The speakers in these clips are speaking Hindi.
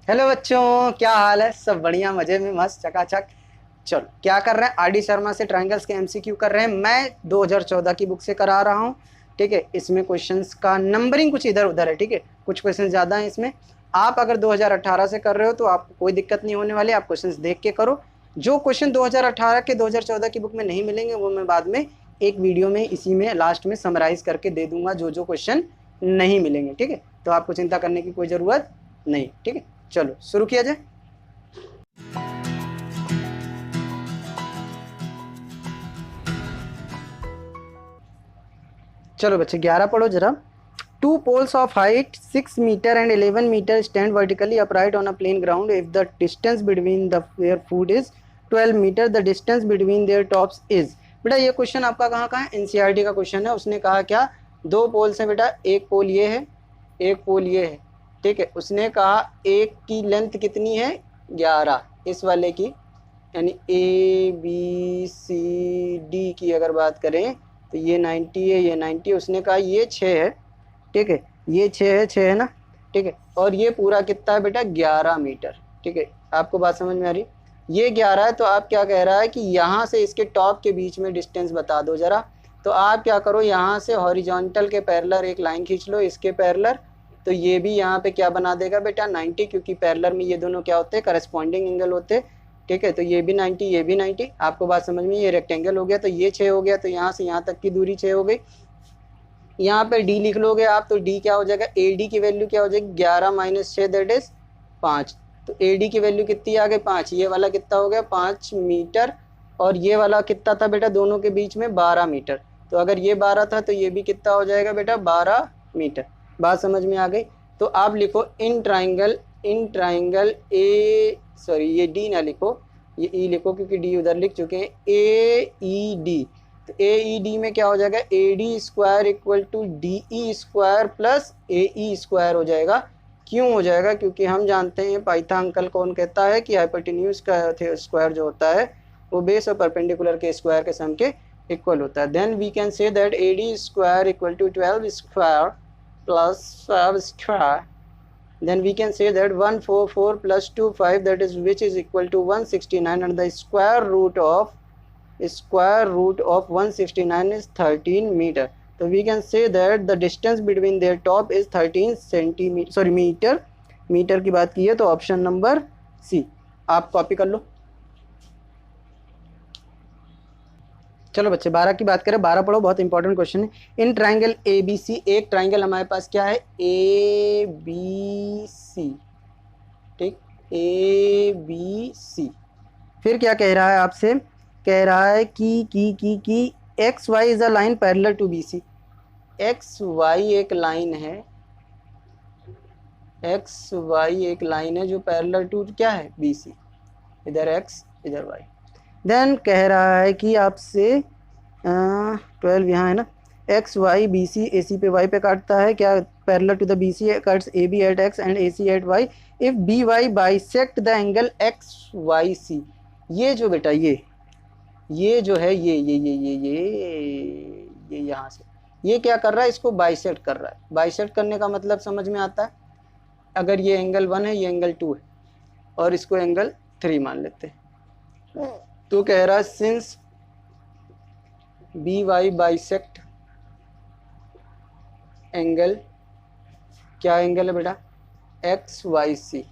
हेलो बच्चों, क्या हाल है? सब बढ़िया, मजे में, मस्त चकाचक। चलो, क्या कर रहे हैं? आर डी शर्मा से ट्रायंगल्स के एमसीक्यू कर रहे हैं। मैं 2014 की बुक से करा रहा हूँ। ठीक है, इसमें क्वेश्चंस का नंबरिंग कुछ इधर उधर है। ठीक है, कुछ क्वेश्चन ज़्यादा हैं इसमें। आप अगर 2018 से कर रहे हो तो आपको कोई दिक्कत नहीं होने वाली। आप क्वेश्चन देख के करो। जो क्वेश्चन 2018 के 2014 की बुक में नहीं मिलेंगे वो मैं बाद में एक वीडियो में इसी में लास्ट में समराइज करके दे दूंगा, जो जो क्वेश्चन नहीं मिलेंगे। ठीक है, तो आपको चिंता करने की कोई ज़रूरत नहीं। ठीक है, चलो शुरू किया जाए। चलो बच्चे 11 पढ़ो जरा। Two poles of height 6 metre and 11 metre stand vertically upright on a plane ground. If the distance between the their foot is 12 metre, the distance between their tops is. बेटा ये क्वेश्चन आपका कहाँ का है? एनसीईआरटी का क्वेश्चन है। उसने कहा क्या? दो पोल्स हैं बेटा, एक पोल ये है, एक पोल ये है। ठीक है, उसने कहा एक की लेंथ कितनी है? 11 इस वाले की, यानी ए बी सी डी की अगर बात करें तो ये 90 है, ये 90 है। उसने कहा ये 6 है। ठीक है, ये 6 है, 6 है ना। ठीक है, और ये पूरा कितना है बेटा? 11 मीटर। ठीक है, आपको बात समझ में आ रही? ये 11 है, तो आप क्या कह रहा है कि यहाँ से इसके टॉप के बीच में डिस्टेंस बता दो जरा। तो आप क्या करो, यहाँ से हॉरिजॉन्टल के पैरेलल एक लाइन खींच लो, इसके पैरेलल। तो ये भी यहाँ पे क्या बना देगा बेटा? 90, क्योंकि पैरेलल में ये दोनों क्या होते हैं? करस्पॉन्डिंग एंगल होते हैं। ठीक है, तो ये भी 90, ये भी 90। आपको बात समझ में? ये रेक्टेंगल हो गया, तो ये 6 हो गया, तो यहाँ से यहाँ तक की दूरी 6 हो गई। यहाँ पे डी लिख लोगे आप, तो डी क्या हो जाएगा? ए डी की वैल्यू क्या हो जाएगी? 11 माइनस 6 दैट इज 5। तो ए डी की वैल्यू कितनी आ गई? 5। ये वाला कितना हो गया? 5 मीटर। और ये वाला कितना था बेटा दोनों के बीच में? 12 मीटर। तो अगर ये 12 था तो ये भी कितना हो जाएगा बेटा? 12 मीटर। बात समझ में आ गई? तो आप लिखो इन ट्राइंगल ए, सॉरी ये डी ना लिखो, ये ई लिखो, क्योंकि डी उधर लिख चुके हैं। ए ई डी, तो ए ई डी में क्या हो जाएगा? A D square equal to D E square plus A E square हो जाएगा। क्यों हो जाएगा? क्योंकि हम जानते हैं पाइथागोरस कौन कहता है कि हाइपोटेन्यूज का स्क्वायर जो होता है वो बेस और परपेंडिकुलर के स्क्वायर के सम के इक्वल होता है। Then we can say that A D square equal to 12 square plus 5 square. Then we can say that 144 plus 2 5, that is which is equal to 169, and the square root of 169 is 13 meter. So we can say that the distance between their top is 13 centimeter, sorry metre. Metre की बात की है तो ऑप्शन नंबर सी आप कॉपी कर लो। चलो बच्चे 12 की बात करें, 12 पढ़ो, बहुत इंपॉर्टेंट क्वेश्चन है। इन ट्राइंगल ए बी सी, एक ट्राइंगल हमारे पास क्या है? A B C. ठीक, ए बी सी। फिर क्या कह रहा है आपसे? कह रहा है कि X Y is a line parallel to B C. X Y एक लाइन है, एक्स वाई एक लाइन है जो पैरेलल टू क्या है? B C. इधर एक्स इधर वाई। देन कह रहा है कि आपसे 12 यहाँ है ना, X Y B C A C पे वाई पे काटता है क्या? Parallel to the B C cuts A B at X and A C at Y if B Y bisect the angle X Y C. ये जो बेटा ये जो है ये यहाँ से ये क्या कर रहा है? इसको बाइसेक्ट कर रहा है। बाइसेक्ट करने का मतलब समझ में आता है? अगर ये एंगल 1 है, ये एंगल 2 है, और इसको एंगल 3 मान लेते हैं, तो कह रहा है since B Y bisect angle, क्या एंगल है बेटा? X Y C.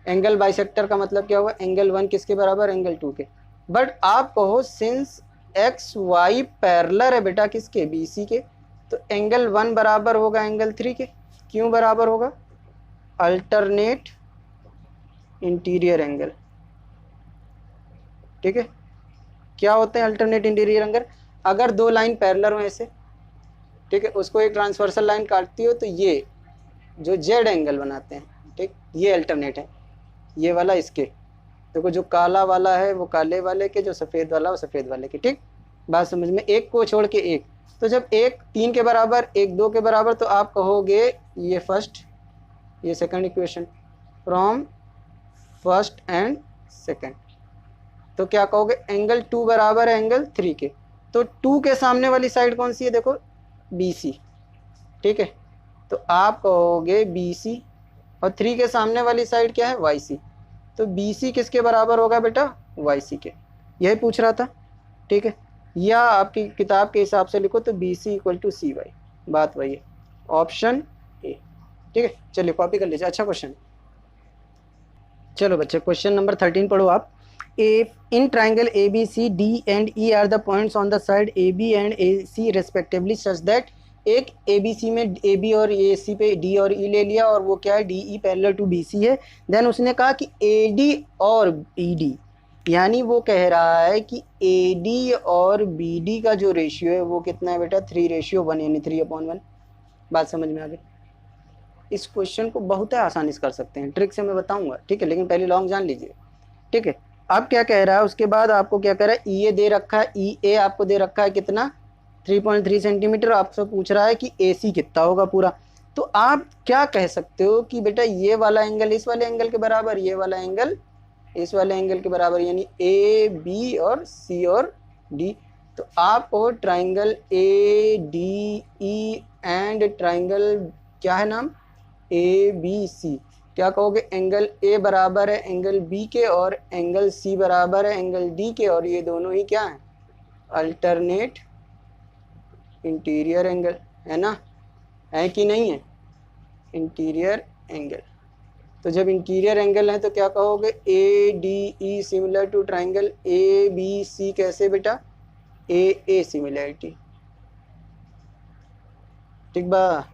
Angle bisector का मतलब क्या हुआ? एंगल 1 किसके बराबर? एंगल 2 के। बट आप कहो सिंस एक्स वाई पैरेलल है बेटा किसके? बी सी के, तो एंगल 1 बराबर होगा एंगल 3 के। क्यों बराबर होगा? Alternate interior angle. ठीक है, क्या होते हैं अल्टरनेट इंटीरियर एंगल? अगर दो लाइन पैरेलल हो ऐसे, ठीक है, उसको एक ट्रांसवर्सल लाइन काटती हो तो ये जो जेड एंगल बनाते हैं, ठीक, ये अल्टरनेट है। ये वाला इसके, देखो जो काला वाला है वो काले वाले के, जो सफ़ेद वाला वो सफ़ेद वाले के। ठीक, बात समझ में? एक को छोड़ के एक। तो जब एक 3 के बराबर, एक 2 के बराबर, तो आप कहोगे ये फर्स्ट, ये second equation from first and second. तो क्या कहोगे? एंगल 2 बराबर है एंगल 3 के। तो 2 के सामने वाली साइड कौन सी है? देखो बी सी। ठीक है, तो आप कहोगे बी सी और 3 के सामने वाली साइड क्या है, वाई सी। तो बी सी किसके बराबर होगा बेटा, वाई सी के। यही पूछ रहा था, ठीक है। या आपकी किताब के हिसाब से लिखो तो B C equal to C Y, बात वही है, ऑप्शन ए, ठीक है। चलिए कॉपी कर लीजिए, अच्छा क्वेश्चन। चलो बच्चे क्वेश्चन नंबर 13 पढ़ो आप। A in triangle A B C D and E are the points on the side A B and A C respectively such that, एक ए बी सी में ए बी और ए सी पे डी और ई ले लिया, और वो क्या है, D E parallel to B C है। देन उसने कहा कि ए डी और ई डी, यानी वो कह रहा है कि ए डी और बी डी का जो रेशियो है वो कितना है बेटा, 3:1, यानी 3/1। बात समझ में आ गई। इस क्वेश्चन को बहुत आसानी से कर सकते हैं, ट्रिक से मैं बताऊंगा, ठीक है, लेकिन पहले लॉन्ग जान लीजिए, ठीक है। अब क्या कह रहा है, उसके बाद आपको क्या कह रहा है, ई ए दे रखा है, ई ए आपको दे रखा है कितना, 3.3 सेंटीमीटर। आपसे पूछ रहा है कि ए सी कितना होगा पूरा। तो आप क्या कह सकते हो कि बेटा ये वाला एंगल इस वाले एंगल के बराबर, ये वाला एंगल इस वाले एंगल के बराबर, यानी ए बी और सी और डी। तो आप triangle A D E and triangle क्या है नाम, ए बी सी, क्या कहोगे, एंगल ए बराबर है एंगल बी के और एंगल सी बराबर है एंगल डी के, और ये दोनों ही क्या है, अल्टरनेट इंटीरियर एंगल, है ना, है कि नहीं है, इंटीरियर एंगल। तो जब इंटीरियर एंगल है तो क्या कहोगे, A D E similar to triangle A B C, कैसे बेटा, ए ए सिमिलरिटी, ठीक बा।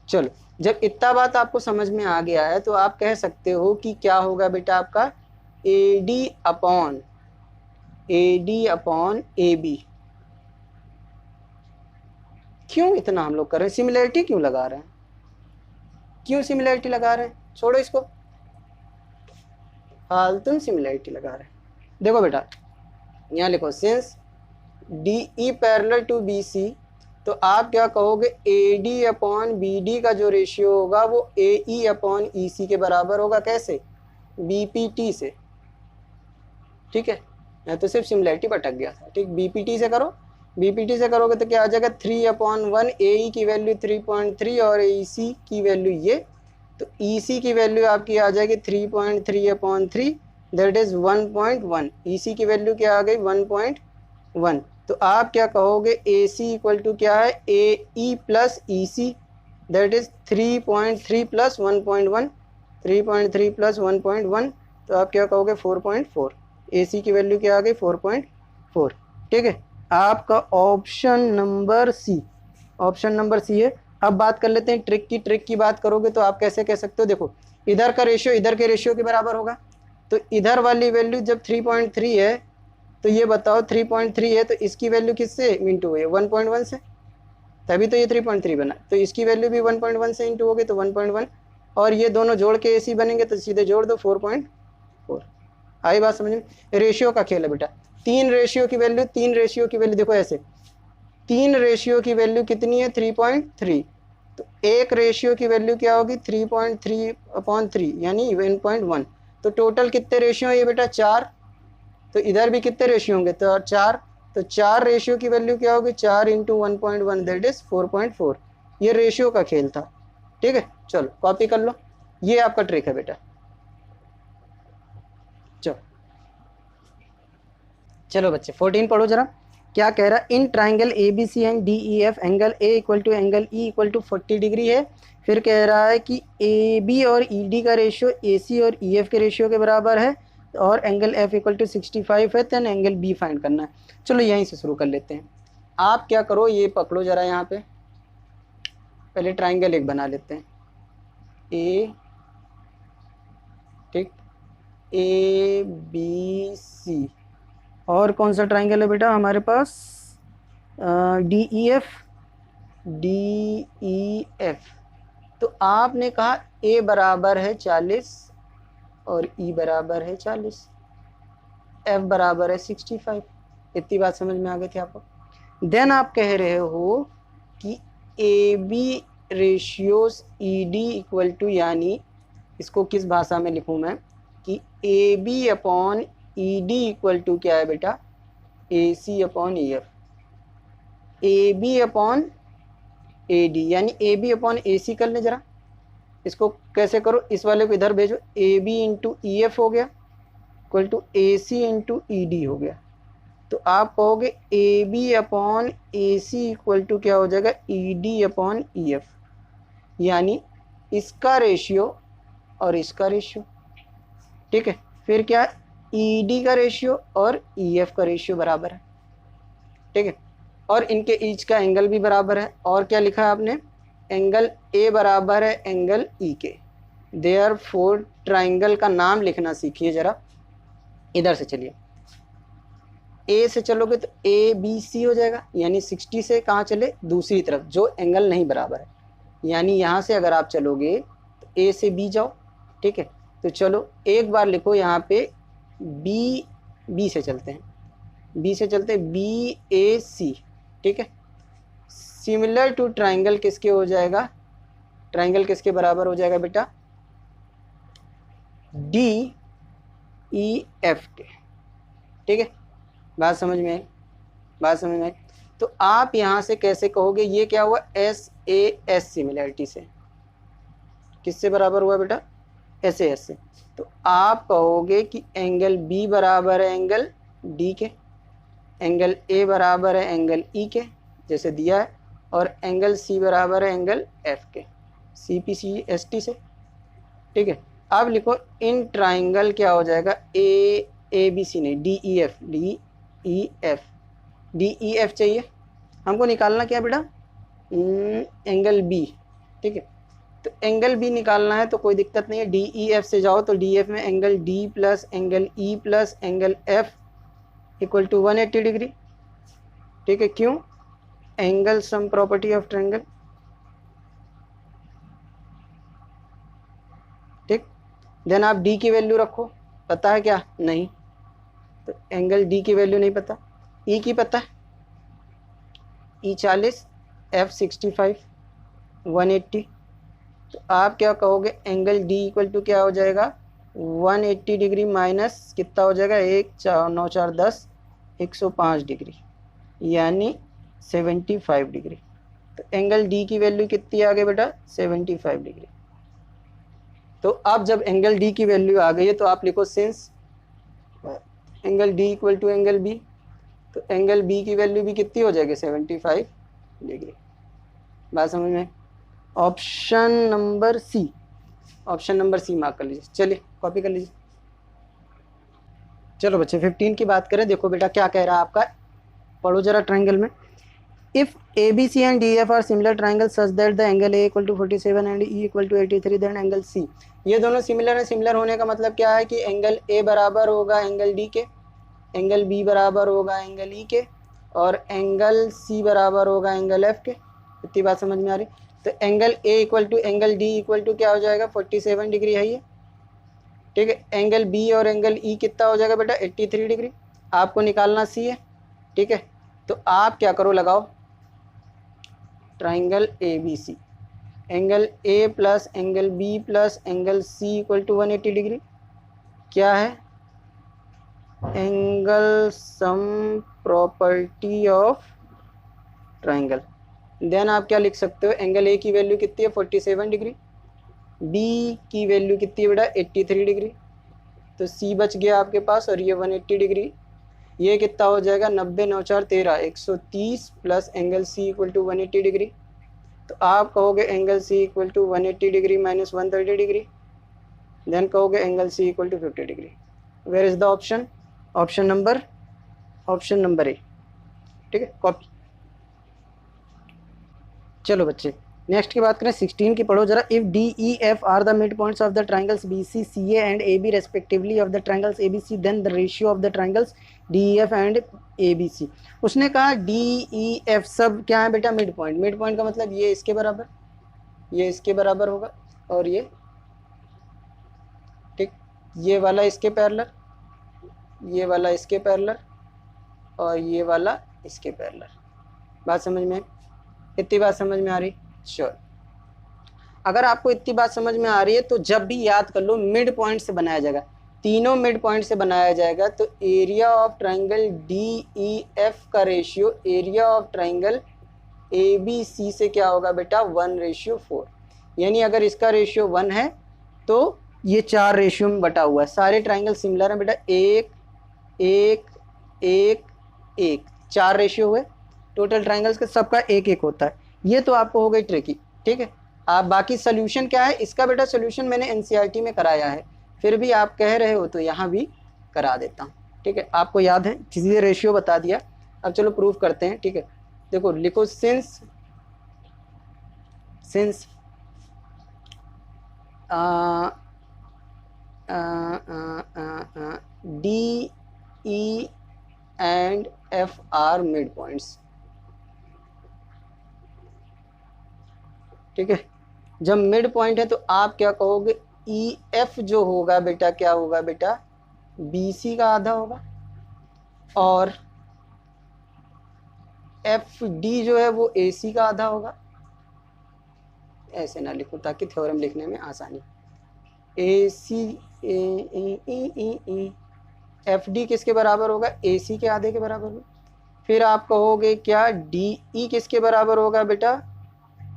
चलो जब इतना बात आपको समझ में आ गया है तो आप कह सकते हो कि क्या होगा बेटा आपका, A D upon A B. क्यों इतना हम लोग कर रहे हैं, सिमिलरिटी क्यों लगा रहे हैं, क्यों सिमिलरिटी लगा रहे हैं, छोड़ो इसको, फालतू सिमिलरिटी लगा रहे हैं। देखो बेटा यहाँ लिखो, since D E parallel to B C, तो आप क्या कहोगे, A D upon B D का जो रेशियो होगा वो ए ई अपॉन ई सी के बराबर होगा, कैसे, बी पी टी से, ठीक है। मैं तो सिर्फ सिमिलरिटी भटक गया था, ठीक, बी पी टी से करो, बी पी टी से करोगे तो क्या आ जाएगा, 3/1, ए ई की वैल्यू 3.3 और ए सी की वैल्यू ये, तो ई सी की वैल्यू आपकी आ जाएगी 3.3/3, दैट इज 1.1, ई सी की वैल्यू क्या आ गई, 1.1। तो आप क्या कहोगे, ए सी इक्वल टू क्या है, A E plus E C, that is 3.3 plus 1.1, 3.3 plus 1.1, तो आप क्या कहोगे, 4.4। ए सी की वैल्यू क्या आ गई, 4.4, ठीक है। आपका option number C, option number C है। अब बात कर लेते हैं ट्रिक की। ट्रिक की बात करोगे तो आप कैसे कह सकते हो, देखो इधर का रेशियो इधर के रेशियो के बराबर होगा, तो इधर वाली वैल्यू जब 3.3 है तो ये बताओ 3.3 है तो इसकी वैल्यू किससे इंटू हुई है, 1.1 से, तभी तो ये 3.3 बना। तो इसकी वैल्यू भी 1.1 से इंटू होगी तो 1.1, और ये दोनों जोड़ के एसी बनेंगे तो सीधे जोड़ दो 4.4। आई बात समझ में, रेशियो का खेल है बेटा। तीन रेशियो की वैल्यू देखो ऐसे, 3 रेशियो की वैल्यू कितनी है, 3.3, तो एक रेशियो की वैल्यू क्या होगी, 3.3/3 यानी 1.1। तो टोटल कितने रेशियो है ये बेटा, 4। तो इधर भी कितने रेशियो होंगे, तो 4। तो 4 रेशियो की वैल्यू क्या होगी, 4 इंटू 1.1, दैट इज 4.4। ये रेशियो का खेल था, ठीक है। चलो कॉपी कर लो, ये आपका ट्रिक है बेटा। चलो बच्चे 14 पढ़ो जरा, क्या कह रहा है, in triangle A B C and D E F angle A equal to angle E equal to 40 degree है। फिर कह रहा है कि ए बी और ई डी का रेशियो ए सी और ई एफ के रेशियो के बराबर है, और एंगल एफ इक्वल टू 65 है, तो एंगल बी फाइंड करना है। चलो यहीं से शुरू कर लेते हैं। आप क्या करो, ये पकड़ो जरा, यहाँ पे पहले ट्राइंगल एक बना लेते हैं, ए, ठीक, ए बी सी, और कौन सा ट्राइंगल है बेटा हमारे पास, डी ई एफ। तो आपने कहा ए बराबर है 40 और ई बराबर है 40, एफ बराबर है 65। इतनी बात समझ में आ गई थी आपको। देन आप कह रहे हो कि A B ratios E D equal to, यानी इसको किस भाषा में लिखूं मैं, कि A B upon E D equal to क्या है बेटा, A C upon E F. A B upon A D, यानी ए बी अपॉन ए सी कर ले जरा, इसको कैसे करो, इस वाले को इधर भेजो, A B into E F हो गया equal to A C into E D हो गया। तो आप कहोगे A B upon A C equal to क्या हो जाएगा, E D upon E F, यानी इसका रेशियो और इसका रेशियो, ठीक है। फिर क्या, ई डी का रेशियो और ई एफ का रेशियो बराबर है, ठीक है। और इनके ईच का एंगल भी बराबर है। और क्या लिखा है आपने, एंगल ए बराबर है एंगल ई के। देयरफॉर ट्राइंगल का नाम लिखना सीखिए जरा। इधर से चलिए, ए से चलोगे तो ए बी सी हो जाएगा, यानी 60 से कहाँ चले, दूसरी तरफ जो एंगल नहीं बराबर है, यानी यहाँ से अगर आप चलोगे तो ए से बी जाओ, ठीक है। तो चलो एक बार लिखो यहाँ पे बी से चलते हैं, बी से चलते हैं, बी ए सी, ठीक है। सिमिलर टू ट्राइंगल किसके हो जाएगा, ट्राइंगल किसके बराबर हो जाएगा बेटा, डी ई एफ के, ठीक है। बात समझ में आई, बात समझ में आई। तो आप यहाँ से कैसे कहोगे, ये क्या हुआ, एस ए एस सिमिलरिटी से, किससे बराबर हुआ बेटा, एस ए एस से। तो आप कहोगे कि एंगल बी बराबर है एंगल डी के, एंगल ए बराबर है एंगल ई के जैसे दिया है, और एंगल सी बराबर है एंगल एफ के, C P C S T से, ठीक है। अब लिखो इन ट्राइंगल क्या हो जाएगा, ए बी सी नहीं, D E F, D E F, D E F चाहिए हमको निकालना, क्या बेटा, एंगल बी, ठीक है। तो एंगल बी निकालना है तो कोई दिक्कत नहीं है, डी ई एफ से जाओ तो डी एफ में angle D plus angle E plus angle F equal to 180 degree, ठीक है। क्यों, angle sum property of triangle, ठीक। देन आप डी की वैल्यू रखो, पता है क्या, नहीं, तो एंगल डी की वैल्यू नहीं पता, ई की पता है, ई 40, एफ 65, 180। तो आप क्या कहोगे, एंगल डी इक्वल टू क्या हो जाएगा, 180 डिग्री माइनस कितना हो जाएगा, 1 4 9 4 10, 105 डिग्री, यानी 75 डिग्री। तो एंगल डी की वैल्यू कितनी आ गई बेटा, 75 डिग्री। तो अब जब एंगल डी की वैल्यू आ गई है तो आप लिखो since angle D equal to angle B, तो एंगल बी की वैल्यू भी कितनी हो जाएगी, 75 डिग्री। बात समझ में, option number C, option number C mark कर लीजिए, चलिए कॉपी कर लीजिए। चलो बच्चे 15 की बात करें, देखो बेटा क्या कह रहा है आपका, पढ़ो जरा ट्राइंगल में। If A B C and D F are similar triangle such that the angle A equal to 47 and E equal to 83, then angle C, ये दोनों सिमिलर है। सिमिलर होने का मतलब क्या है कि एंगल ए बराबर होगा एंगल डी के, एंगल बी बराबर होगा एंगल ई के, और एंगल सी बराबर होगा एंगल एफ के। इतनी बात समझ में आ रही। तो angle A equal to angle D equal to क्या हो जाएगा, 47 डिग्री है ये, ठीक है। एंगल बी और एंगल ई कितना हो जाएगा बेटा, 83 डिग्री। आपको निकालना सी है, ठीक है। तो आप क्या करो, लगाओ triangle A B C, angle A plus angle B plus angle C equal to 180 degree, क्या है, angle sum property of triangle. Then आप क्या लिख सकते हो, एंगल ए की वैल्यू कितनी है, 47 डिग्री, बी की वैल्यू कितनी है बेटा, 83 डिग्री, तो सी बच गया आपके पास, और ये 180 डिग्री, ये कितना हो जाएगा, 90 9 4 13, 130 plus angle C equal to 180 degree. तो आप कहोगे angle C equal to 180 degree minus 130 degree, then कहोगे angle C equal to 50 degree. Where is the option, option number A, ठीक है, कॉपी। चलो बच्चे नेक्स्ट की बात करें, 16 की पढ़ो जरा। If D E F are the mid points of the triangles B C C A and A B respectively of the triangles A B C, then the ratio of the triangles D E F and A B C. उसने कहा डी ई एफ सब क्या है बेटा, मिड पॉइंट। मिड पॉइंट का मतलब ये इसके बराबर, ये इसके बराबर होगा, और ये, ठीक, ये वाला इसके पैरेलल, ये वाला इसके पैरेलल, और ये वाला इसके पैरेलल। बात समझ में, इतनी बात समझ में आ रही, श्योर। अगर आपको इतनी बात समझ में आ रही है तो जब भी याद कर लो मिड पॉइंट से बनाया जाएगा, तीनों मिड पॉइंट से बनाया जाएगा। तो area of triangle D E F का ratio area of triangle A B C से क्या होगा बेटा, 1:4। यानी अगर इसका रेशियो 1 है तो ये 4 रेशियो में बटा हुआ है। सारे ट्राइंगल सिमिलर हैं बेटा, 1 1 1 1, 4 रेशियो हुए टोटल ट्राइंगल्स के, सबका 1 1 होता है। ये तो आपको हो गई ट्रिकी, ठीक है। आप बाकी सोल्यूशन क्या है इसका बेटा, सोल्यूशन मैंने एनसीईआरटी में कराया है, फिर भी आप कह रहे हो तो यहाँ भी करा देता हूँ, ठीक है। आपको याद है, सीधे रेशियो बता दिया। अब चलो प्रूफ करते हैं, ठीक है। देखो लिखो, since D E and F R mid points, ठीक है। जब मिड पॉइंट है तो आप क्या कहोगे, ई एफ जो होगा बेटा क्या होगा बेटा, बी सी का आधा होगा, और एफ डी जो है वो ए सी का आधा होगा। ऐसे ना लिखूं ताकि थ्योरम लिखने में आसानी। ए सी एफ डी किसके बराबर होगा, ए सी के आधे के बराबर होगा। फिर आप कहोगे क्या, डी ई किसके बराबर होगा बेटा,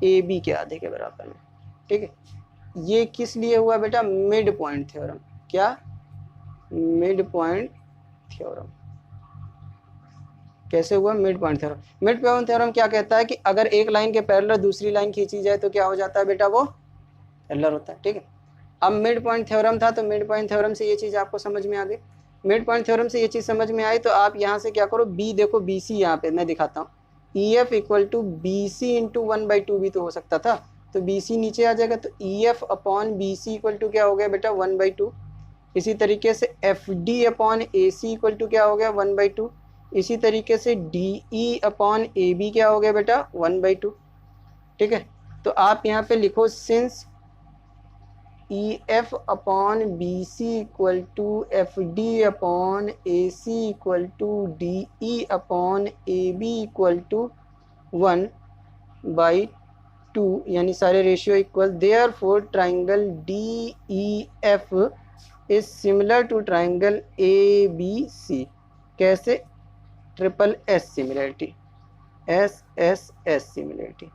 ए बी के आधे के बराबर में, ठीक है। ये किस लिए हुआ बेटा, मिड पॉइंट थ्योरम। क्या, मिड पॉइंट थ्योरम। कैसे हुआ, mid point theorem. Mid point theorem क्या कहता है कि अगर एक लाइन के पैरेलल दूसरी लाइन खींची जाए तो क्या हो जाता है बेटा, वो पैरेलल होता है, ठीक है। अब मिड पॉइंट थ्योरम था तो मिड पॉइंट थ्योरम से ये चीज़ आपको समझ में आ गई। मिड पॉइंट थ्योरम से ये चीज़ समझ में आई तो आप यहाँ से क्या करो, बी देखो, बी सी यहाँ पे मैं दिखाता हूँ, E F equal to B C into 1/2 भी तो हो सकता था, तो बी सी नीचे आ जाएगा, तो E F upon B C equal to क्या हो गया बेटा, 1/2। इसी तरीके से F D upon A C equal to क्या हो गया, 1/2। इसी तरीके से D E upon A B क्या हो गया बेटा, 1/2, ठीक है। तो आप यहाँ पे लिखो, since E F upon B C equal to F D upon A C equal to D E upon A B equal to 1/2, यानी सारे ratio equal. Therefore triangle D E F is similar to triangle A B C. कैसे, triple S similarity, S S S similarity.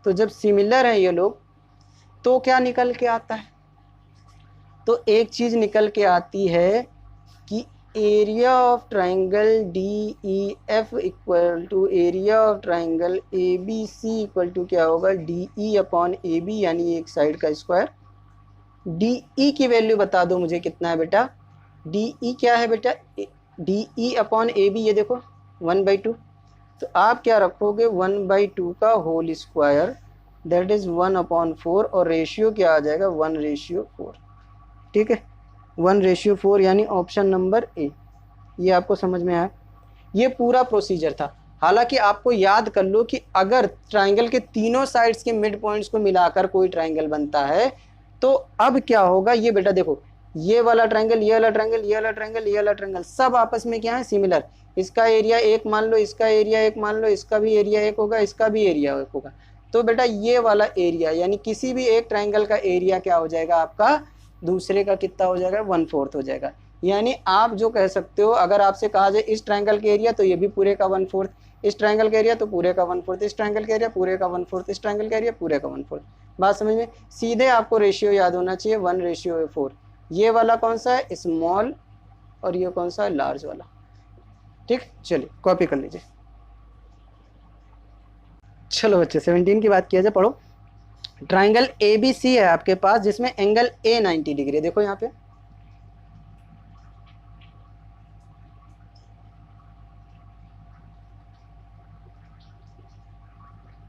तो जब सिमिलर है ये लोग तो क्या निकल के आता है, तो एक चीज निकल के आती है कि area of triangle D E F equal to area of triangle A B C equal to क्या होगा, D E upon A B, यानी एक साइड का स्क्वायर। डी ई की वैल्यू बता दो मुझे कितना है बेटा, डी ई क्या है बेटा, D E upon A B, ये देखो 1/2, तो आप क्या रखोगे, 1/2 का होल स्क्वायर, दैट इज 1/4, और रेशियो क्या आ जाएगा, 1/4, ठीक है, 1/4, यानी ऑप्शन नंबर ए। ये आपको समझ में आया, ये पूरा प्रोसीजर था। हालांकि आपको याद कर लो कि अगर ट्राइंगल के तीनों साइड्स के मिड पॉइंट्स को मिलाकर कोई ट्राइंगल बनता है तो अब क्या होगा, ये बेटा देखो, ये वाला ट्राइंगल, ये वाला ट्राइंगल, ये वाला ट्राइंगल, ये वाला ट्राइंगल, सब आपस में क्या है, सिमिलर। इसका एरिया 1 मान लो, इसका एरिया 1 मान लो, इसका भी एरिया 1 होगा, इसका भी एरिया 1 होगा। तो बेटा ये वाला एरिया, यानी किसी भी एक ट्राइंगल का एरिया क्या हो जाएगा आपका, दूसरे का कितना हो जाएगा, 1/4 हो जाएगा। यानी आप जो कह सकते हो, अगर आपसे कहा जाए इस ट्राइंगल के एरिया, तो ये भी पूरे का 1/4, इस ट्राइंगल का एरिया तो पूरे का 1/4, इस ट्राइंगल का एरिया पूरे का 1/4, इस ट्राइंगल का एरिया पूरे का 1/4। बात समझ में, सीधे आपको रेशियो याद होना चाहिए, 1/4। ये वाला कौन सा है, स्मॉल, और ये कौन सा है, लार्ज वाला, ठीक। चलिए कॉपी कर लीजिए। चलो बच्चे 17 की बात किया जाए, पढ़ो। ट्राइंगल ए बी सी है आपके पास, जिसमें एंगल ए 90 डिग्री है, देखो यहाँ पे,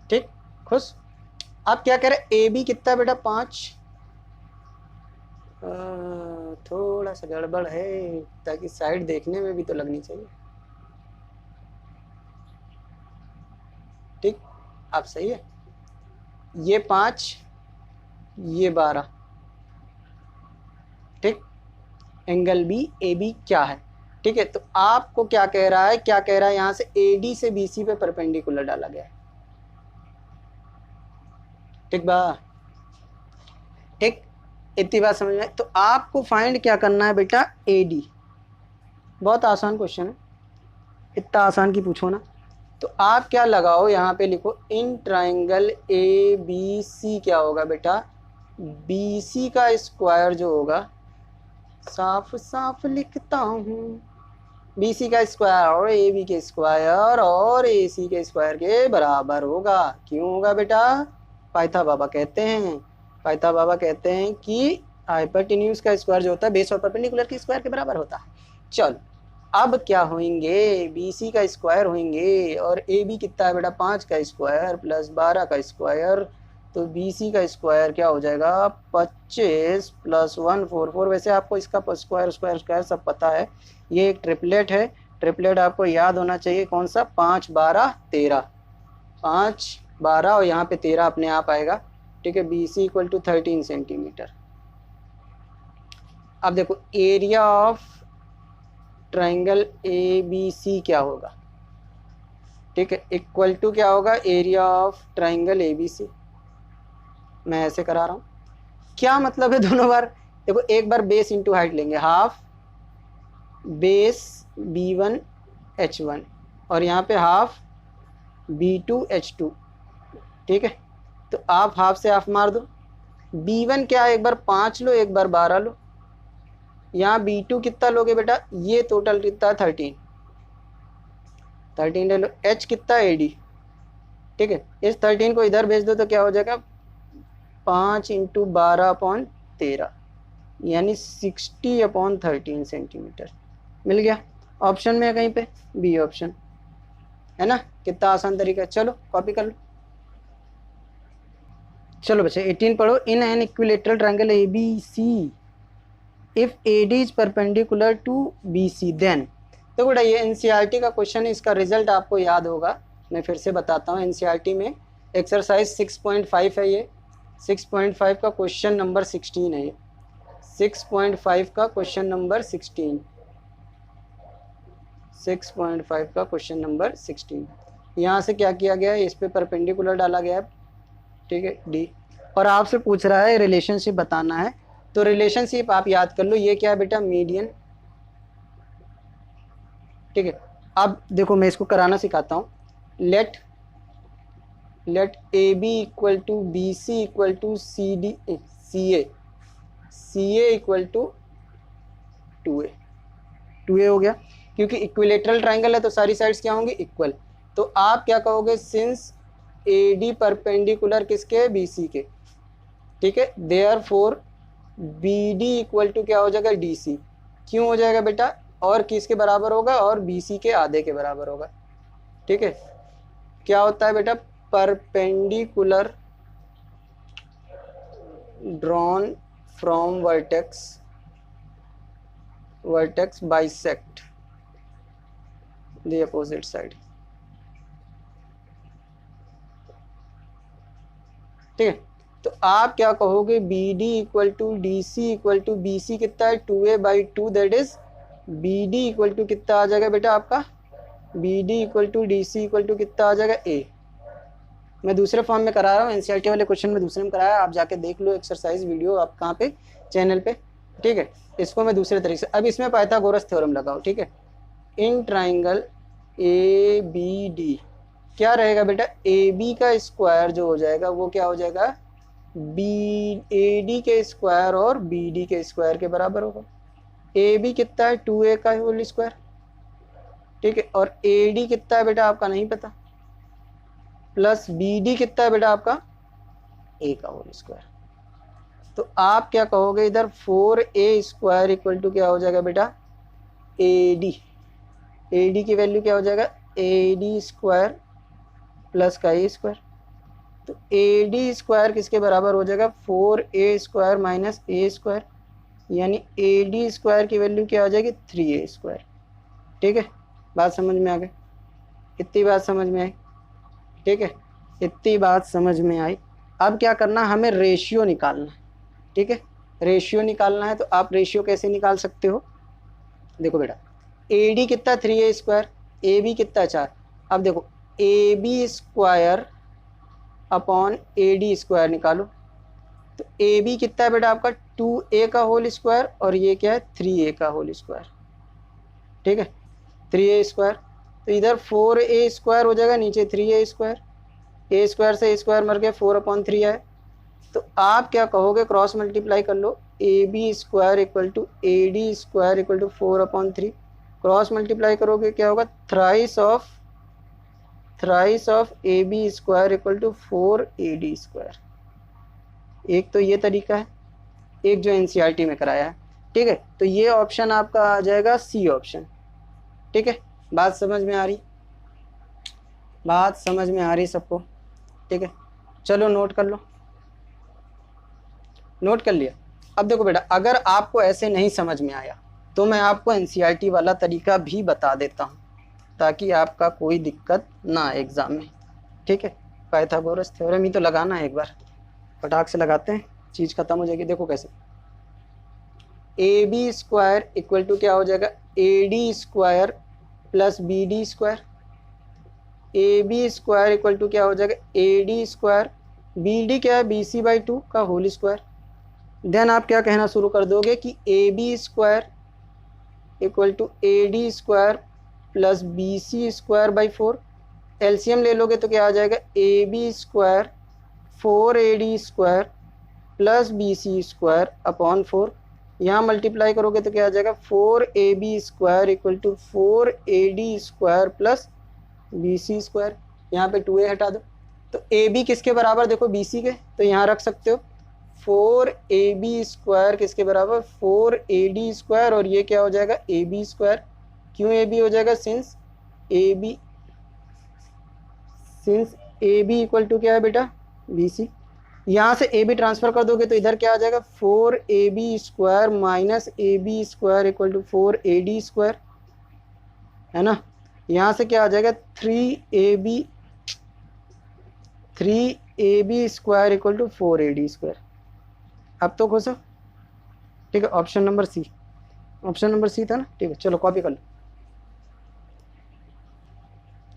ठीक, खुश। आप क्या कह रहे, ए बी कितना है बेटा, 5, थोड़ा सा गड़बड़ है, ताकि साइड देखने में भी तो लगनी चाहिए, ठीक, आप सही है। ये 5, ये 12, ठीक। एंगल बी ए बी क्या है, ठीक है। तो आपको क्या कह रहा है, क्या कह रहा है, यहाँ से ए डी से बी सी पे परपेंडिकुलर डाला गया है, ठीक बा, ठीक, इतनी बात समझ में। तो आपको फाइंड क्या करना है बेटा, ए डी। बहुत आसान क्वेश्चन है, इतना आसान की पूछो ना। तो तो आप क्या लगाओ यहाँ पे लिखो इन ट्राइंगल ए बी सी क्या होगा बेटा, बी सी का स्क्वायर जो होगा, साफ साफ लिखता हूँ, बी सी का स्क्वायर और ए बी के स्क्वायर और ए सी के स्क्वायर के बराबर होगा। क्यों होगा बेटा, पाइथा बाबा कहते हैं, पाइथा बाबा कहते हैं कि हाइपोटेन्यूज का स्क्वायर जो होता है बेस और परपेंडिकुलर के स्क्वायर के बराबर होता है। चलो अब क्या होंगे, बी सी का स्क्वायर होंगे और ए बी कितना है बेटा 5 का स्क्वायर प्लस 12 का स्क्वायर, तो बी सी का स्क्वायर क्या हो जाएगा 25 प्लस 144। वैसे आपको इसका स्क्वायर स्क्वायर स्क्वायर सब पता है, ये एक ट्रिपलेट है, ट्रिपलेट आपको याद होना चाहिए कौन सा, 5 12 13, 5 12 और यहाँ पे 13 अपने आप आएगा। ठीक है, B C equal to 13 centimetre. अब देखो area of triangle A B C क्या होगा, ठीक है, इक्वल टू क्या होगा area of triangle A B C. मैं ऐसे करा रहा हूँ, क्या मतलब है दोनों बार, देखो एक बार बेस इंटू हाइट लेंगे, हाफ बेस b1 h1 और यहाँ पे हाफ b2 h2। ठीक है, तो आप हाफ से हाफ मार दो, b1 क्या है, एक बार 5 लो एक बार 12 लो, यहाँ b2 कितना लोगे बेटा, ये टोटल कितना 13 ले लो, h कितना AD। ठीक है, इस 13 को इधर भेज दो तो क्या हो जाएगा 5 इंटू 12/13 यानी 60/13 सेंटीमीटर। मिल गया, ऑप्शन में है कहीं पे बी ऑप्शन, है ना, कितना आसान तरीका है। चलो कॉपी कर लो। चलो बच्चे 18 पढ़ो, in an equilateral triangle A B C if A D is perpendicular to B C then. तो बेटा ये एनसीईआरटी का क्वेश्चन है, इसका रिजल्ट आपको याद होगा, मैं फिर से बताता हूँ। एनसीईआरटी में एक्सरसाइज 6.5 है, ये 6.5 का क्वेश्चन नंबर 16 है, ये 6.5 का क्वेश्चन नंबर 16, 6.5 का क्वेश्चन नंबर 16। यहाँ से क्या किया गया है, इस पे परपेंडिकुलर डाला गया है, ठीक है डी, और आपसे पूछ रहा है रिलेशनशिप बताना है। तो रिलेशनशिप आप याद कर लो, ये क्या है बेटा मीडियन। ठीक है, अब देखो मैं इसको कराना सिखाता हूँ। Let A B equal to B C equal to C D C A equal to 2a हो गया, क्योंकि इक्विलेटरल ट्राइंगल है तो सारी साइड्स क्या होंगी इक्वल। तो आप क्या कहोगे, सिंस ए डी परपेंडिकुलर किसके, बी सी के। ठीक है, therefore B D equal to क्या हो जाएगा डी सी। क्यों हो जाएगा बेटा, और किसके बराबर होगा, और बी सी के आधे के बराबर होगा। ठीक है, क्या होता है बेटा, perpendicular drawn from vertex bisect the opposite side. ठीक है, तो आप क्या कहोगे, B D equal to D C equal to B C कितना है 2a/2, that is B D equal to कितना आ जाएगा बेटा आपका, B D equal to D C equal to कितना आ जाएगा a। मैं दूसरे फॉर्म में करा रहा हूँ, एनसीईआरटी वाले क्वेश्चन में दूसरे में कराया, आप जाके देख लो एक्सरसाइज वीडियो, आप कहाँ पे, चैनल पे। ठीक है, इसको मैं दूसरे तरीके से, अब इसमें पाइथागोरस थ्योरम लगाओ। ठीक है, in triangle A B D क्या रहेगा बेटा, ए बी का स्क्वायर जो हो जाएगा वो क्या हो जाएगा, बी ए डी के स्क्वायर और बी डी के स्क्वायर के बराबर होगा। ए बी कितना है 2a का होल स्क्वायर। ठीक है, और ए डी कितना है बेटा आपका नहीं पता, प्लस बी डी कितना है बेटा आपका a का होल स्क्वायर। तो आप क्या कहोगे इधर 4a स्क्वायर इक्वल टू क्या हो जाएगा बेटा ए डी की वैल्यू क्या हो जाएगा ए डी स्क्वायर प्लस का ए स्क्वायर। तो ए डी स्क्वायर किसके बराबर हो जाएगा 4a square minus a square, यानी ए डी स्क्वायर की वैल्यू क्या हो जाएगी 3a स्क्वायर। ठीक है, बात समझ में आ गई, इतनी बात समझ में आई। ठीक है, इतनी बात समझ में आई। अब क्या करना, हमें रेशियो निकालना है। ठीक है, रेशियो निकालना है, तो आप रेशियो कैसे निकाल सकते हो, देखो बेटा ए डी कितना 3a स्क्वायर, ए बी कितना 4। अब देखो A B square upon A D square निकालो, तो ए बी कितना है बेटा आपका 2a का होल स्क्वायर और ये क्या है 3a का होल स्क्वायर। ठीक है, 3a स्क्वायर तो इधर 4a² हो जाएगा, नीचे 3a², a² से a² मर गया, 4/3 आए। तो आप क्या कहोगे, क्रॉस मल्टीप्लाई कर लो, ab² equal to ad² equal to 4/3। Cross multiply करोगे क्या होगा, thrice of ab² equal to 4ad²। एक तो ये तरीका है, एक जो एनसीईआरटी में कराया है, ठीक है। तो ये ऑप्शन आपका आ जाएगा सी ऑप्शन, ठीक है। बात समझ में आ रही, बात समझ में आ रही सबको, ठीक है। चलो नोट कर लो, नोट कर लिया। अब देखो बेटा, अगर आपको ऐसे नहीं समझ में आया तो मैं आपको एनसीईआरटी वाला तरीका भी बता देता हूँ, ताकि आपका कोई दिक्कत ना आए एग्जाम में, ठीक है। पाइथागोरस थ्योरम ही तो लगाना है, एक बार फटाक से लगाते हैं, चीज़ खत्म हो जाएगी। देखो कैसे, ab² इक्वल टू क्या हो जाएगा, ad² plus bd²। ab² equal to क्या हो जाएगा, ad², bd क्या है, bc/2 का होल स्क्वायर। देन आप क्या कहना शुरू कर दोगे कि ab² equal to ad² plus bc²/4। LCM ले लोगे तो क्या आ जाएगा, ab² 4ad² प्लस bc²/4। यहाँ मल्टीप्लाई करोगे तो क्या आ जाएगा, 4ab² equal to 4ad² plus bc²। यहाँ पे 2a हटा दो, तो ab किसके बराबर, देखो bc के, तो यहाँ रख सकते हो 4ab² किसके बराबर, 4ad², और ये क्या हो जाएगा, ab²। क्यों ab हो जाएगा, सिंस ab इक्वल टू क्या है बेटा, bc। यहाँ से ab ट्रांसफर कर दोगे तो इधर क्या आ जाएगा, 4ab² minus ab² equal to 4ad², है ना। यहाँ से क्या आ जाएगा, 3ab² इक्वल टू 4ad²। अब तो खुश हो, ठीक है। Option number C, option number C था ना, ठीक है। चलो कॉपी कर लो।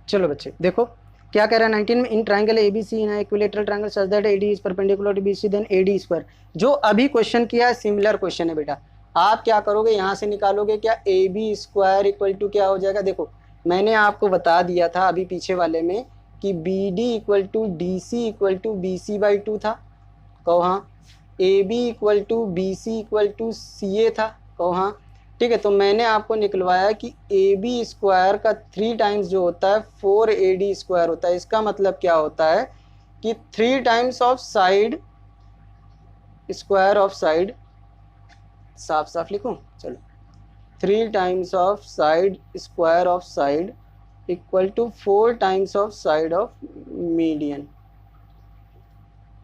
चलो बच्चे देखो क्या कह रहा है 19 में, in triangle ABC in equilateral triangle such that AD is perpendicular to BC then AD²। जो अभी क्वेश्चन किया है सिमिलर क्वेश्चन है बेटा। आप क्या करोगे, यहाँ से निकालोगे क्या, AB² इक्वल टू क्या हो जाएगा, देखो मैंने आपको बता दिया था अभी पीछे वाले में कि BD equal to DC equal to BC/2 था, कहो हाँ। AB equal to BC equal to CA था, कहो हाँ, ठीक है। तो मैंने आपको निकलवाया कि AB² का 3 टाइम्स जो होता है 4AD² होता है। इसका मतलब क्या होता है कि 3 times of side square of side, साफ साफ लिखूं, चलो 3 times of side square of side equal to 4 times of side of median.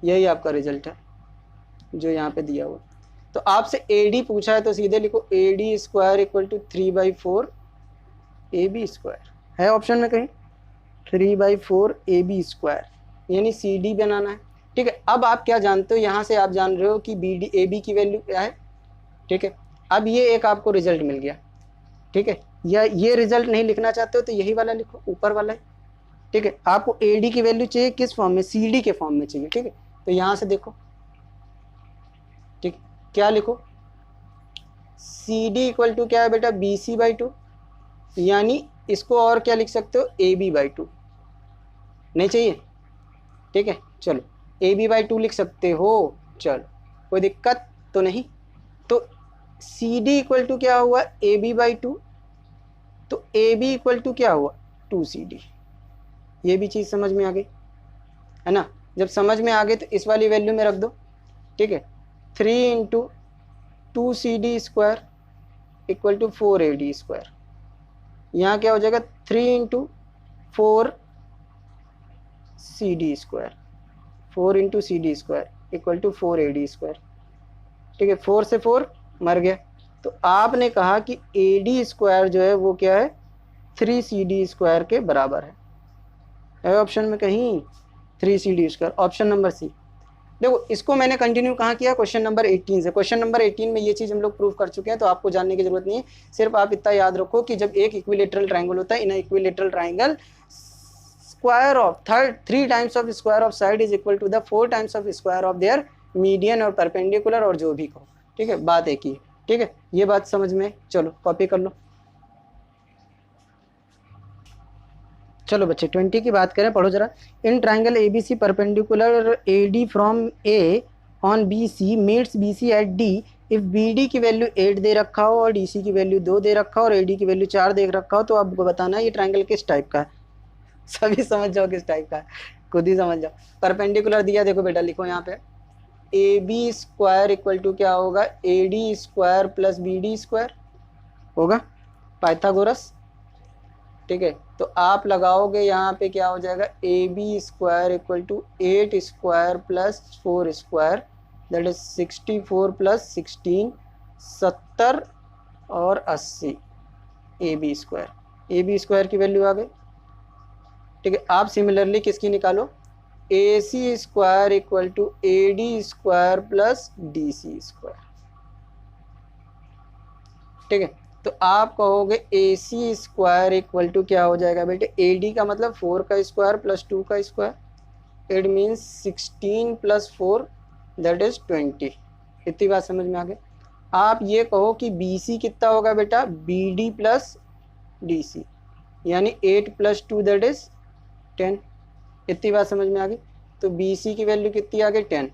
यही आपका रिजल्ट है जो यहाँ पे दिया हुआ। तो आपसे AD पूछा है तो सीधे लिखो AD² इक्वल टू 3/4 AB², है ऑप्शन में कहीं, 3/4 AB², यानी CD बनाना है, ठीक है। अब आप क्या जानते हो, यहाँ से आप जान रहे हो कि AB की वैल्यू क्या है, ठीक है। अब ये एक आपको रिजल्ट मिल गया, ठीक है। या ये रिजल्ट नहीं लिखना चाहते हो तो यही वाला लिखो, ऊपर वाला है, ठीक है। आपको AD की वैल्यू चाहिए किस फॉर्म में, CD के फॉर्म में चाहिए, ठीक है। तो यहाँ से देखो, ठीक, क्या लिखो, CD इक्वल टू क्या है बेटा, BC/2, यानी इसको और क्या लिख सकते हो, AB/2, नहीं चाहिए, ठीक है। चलो AB/2 लिख सकते हो, चलो कोई दिक्कत तो नहीं। तो CD इक्वल टू क्या हुआ, AB/2, तो AB इक्वल टू क्या हुआ, 2CD। ये भी चीज़ समझ में आ गई, है ना। जब समझ में आ गई तो इस वाली वैल्यू में रख दो, ठीक है। 3 × 2CD² इक्वल टू 4AD²। यहाँ क्या हो जाएगा, 3 × 4CD², 4 × CD² equal to 4AD², ठीक है। 4 से 4 मर गया, तो आपने कहा कि AD² जो है वो क्या है, 3CD² के बराबर है ऑप्शन में कहीं 3CD², ऑप्शन नंबर सी। देखो इसको मैंने कंटिन्यू कहाँ किया, क्वेश्चन नंबर 18 से। क्वेश्चन नंबर 18 में ये चीज़ हम लोग प्रूव कर चुके हैं, तो आपको जानने की जरूरत नहीं है। सिर्फ आप इतना याद रखो कि जब एक इक्विलेटरल ट्राइंगल होता है, in equilateral triangle square of 3 times of square of side is equal to the 4 times of square of there median और परपेंडिकुलर, और जो भी कहो, ठीक है। बात एक ही है, ठीक है। ये बात समझ में, चलो कॉपी कर लो। चलो बच्चे 20 की बात करें, पढ़ो जरा। In triangle A B C perpendicular A D from A on B C meets B C at D if B D की वैल्यू 8 दे रखा हो और डी सी की वैल्यू 2 दे रखा हो और ए डी की वैल्यू 4 दे रखा हो, तो आपको बताना है ये ट्राइंगल किस टाइप का है। सभी समझ जाओ किस टाइप का है, खुद ही समझ जाओ। परपेंडिकुलर दिया, देखो बेटा लिखो यहाँ पे, A B square equal to क्या होगा, A D square plus B D square होगा, पाइथागोरस। ठीक है, तो आप लगाओगे यहाँ पे क्या हो जाएगा, A B square equal to 8 square plus 4 square that is 64 plus 16 70 और 80 ए बी स्क्वायर की वैल्यू आ गई। ठीक है, आप सिमिलरली किसकी निकालो, A C square equal to A D square plus D C square. ठीक है, तो आप कहोगे A C square equal to क्या हो जाएगा बेटे, ए डी का मतलब 4 का स्क्वायर प्लस 2 का square, it means 16 plus 4 that is 20। इतनी बात समझ में आ गई। आप ये कहो कि बी सी कितना होगा बेटा, B D plus D C, यानी 8 प्लस 2 दैट इज 10। इतनी बात समझ में आ गई। तो बी सी की वैल्यू कितनी आ गई, 10।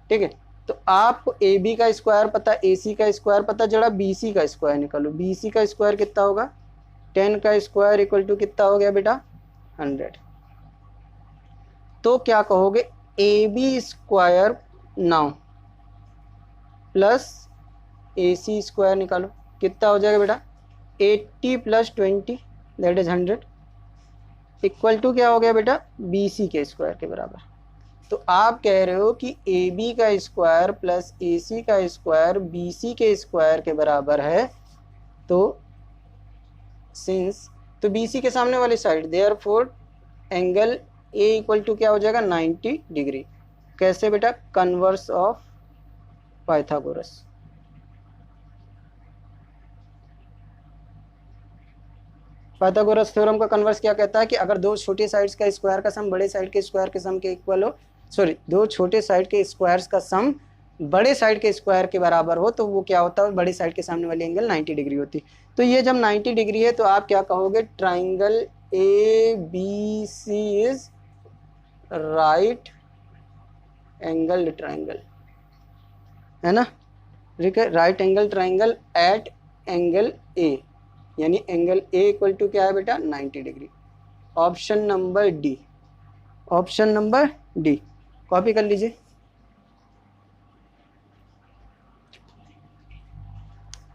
ठीक है, तो आपको ए बी का स्क्वायर पता, ए सी का स्क्वायर पता, जरा बी सी का स्क्वायर निकालो। बी सी का स्क्वायर कितना होगा, 10 का स्क्वायर इक्वल टू कितना हो गया बेटा, 100। तो क्या कहोगे, A B square now plus A C square निकालो, कितना हो जाएगा बेटा, 80 plus 20 that is 100 equal to क्या हो गया बेटा, बी सी के स्क्वायर के बराबर। तो आप कह रहे हो कि ए बी का स्क्वायर प्लस ए सी का स्क्वायर बी सी के स्क्वायर के बराबर है। तो सिंस, तो बी सी के सामने वाली side, therefore angle A equal to क्या हो जाएगा, 90 डिग्री। कैसे बेटा, converse of Pythagoras. Pythagoras theorem का कन्वर्स क्या कहता है कि अगर दो छोटे साइड्स का स्क्वायर का सम बड़े साइड के स्क्वायर के सम के इक्वल हो, सॉरी, दो छोटे साइड के स्क्वायर्स का सम बड़े साइड के स्क्वायर के बराबर हो, तो वो क्या होता है, बड़े साइड के सामने वाली एंगल 90 डिग्री होती। तो ये जब 90 डिग्री है तो आप क्या कहोगे, triangle A B C is right angle triangle, है ना, right angle triangle at angle A, यानी एंगल ए इक्वल टू क्या है बेटा, 90 degree. Option number D, option number D copy कर लीजिए।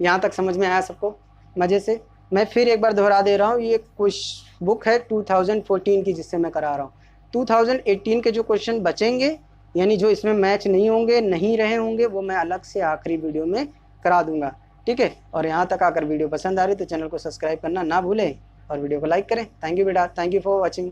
यहाँ तक समझ में आया सबको मज़े से। मैं फिर एक बार दोहरा दे रहा हूँ, ये कुछ बुक है 2014 की जिससे मैं करा रहा हूँ। 2018 के जो क्वेश्चन बचेंगे, यानी जो इसमें मैच नहीं होंगे, नहीं रहे होंगे, वो मैं अलग से आखिरी वीडियो में करा दूंगा। ठीक है, और यहाँ तक आकर वीडियो पसंद आ रही तो चैनल को सब्सक्राइब करना ना भूलें और वीडियो को लाइक करें। थैंक यू बेटा, थैंक यू फॉर वॉचिंग।